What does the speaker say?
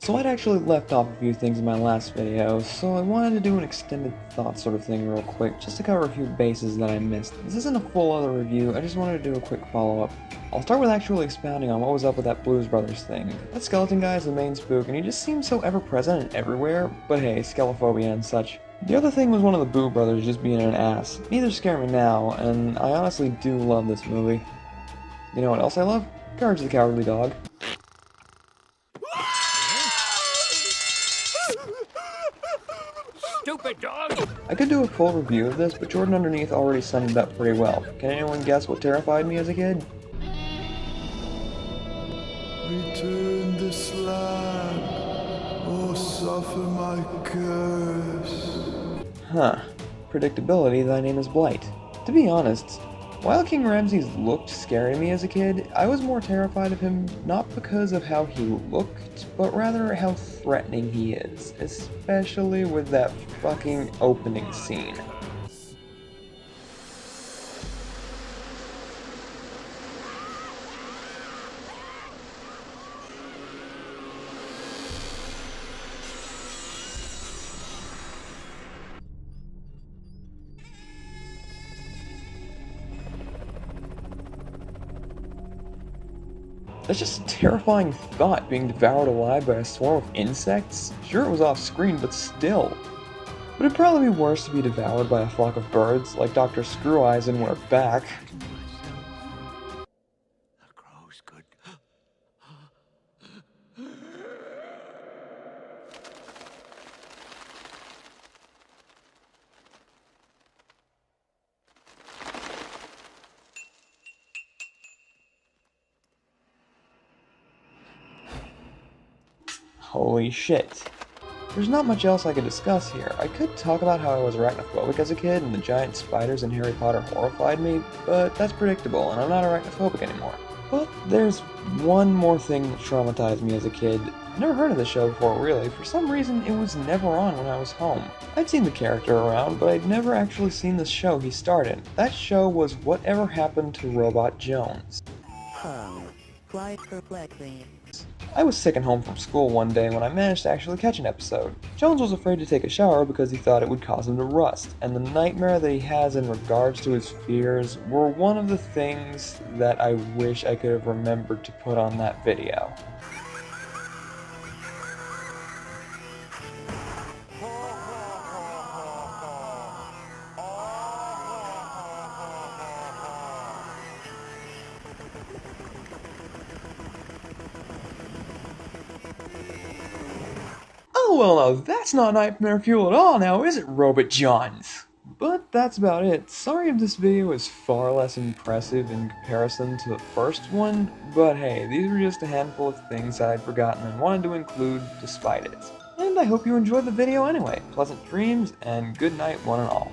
So I'd actually left off a few things in my last video, so I wanted to do an extended thought sort of thing real quick, just to cover a few bases that I missed. This isn't a full other review, I just wanted to do a quick follow-up. I'll start with actually expounding on what was up with that Blues Brothers thing. That skeleton guy is the main spook, and he just seems so ever-present and everywhere, but hey, skelephobia and such. The other thing was one of the Boo brothers just being an ass. Neither scare me now, and I honestly do love this movie. You know what else I love? Courage the Cowardly Dog. Stupid dog! I could do a full review of this, but Jordan underneath already summed it up pretty well. Can anyone guess what terrified me as a kid? Return this land, or suffer my curse. Huh. Predictability, thy name is Blight. To be honest, while King Ramses looked scary to me as a kid, I was more terrified of him not because of how he looked, but rather how threatening he is, especially with that fucking opening scene. That's just a terrifying thought, being devoured alive by a swarm of insects. Sure, it was off screen, but still. Would it probably be worse to be devoured by a flock of birds, like Dr. Screw Eyes and We're Back? A crow's good. Holy shit. There's not much else I could discuss here. I could talk about how I was arachnophobic as a kid and the giant spiders in Harry Potter horrified me, but that's predictable and I'm not arachnophobic anymore. But there's one more thing that traumatized me as a kid. I never heard of the show before, really. For some reason, it was never on when I was home. I'd seen the character around, but I'd never actually seen the show he starred in. That show was Whatever Happened to Robot Jones. Quite perplexing. I was sick and home from school one day when I managed to actually catch an episode. Jones was afraid to take a shower because he thought it would cause him to rust, and the nightmare that he has in regards to his fears were one of the things that I wish I could have remembered to put on that video. Oh well, now that's not nightmare fuel at all now, is it, Robot Johns? But that's about it. Sorry if this video is far less impressive in comparison to the first one, but hey, these were just a handful of things that I'd forgotten and wanted to include despite it. And I hope you enjoyed the video anyway. Pleasant dreams, and good night one and all.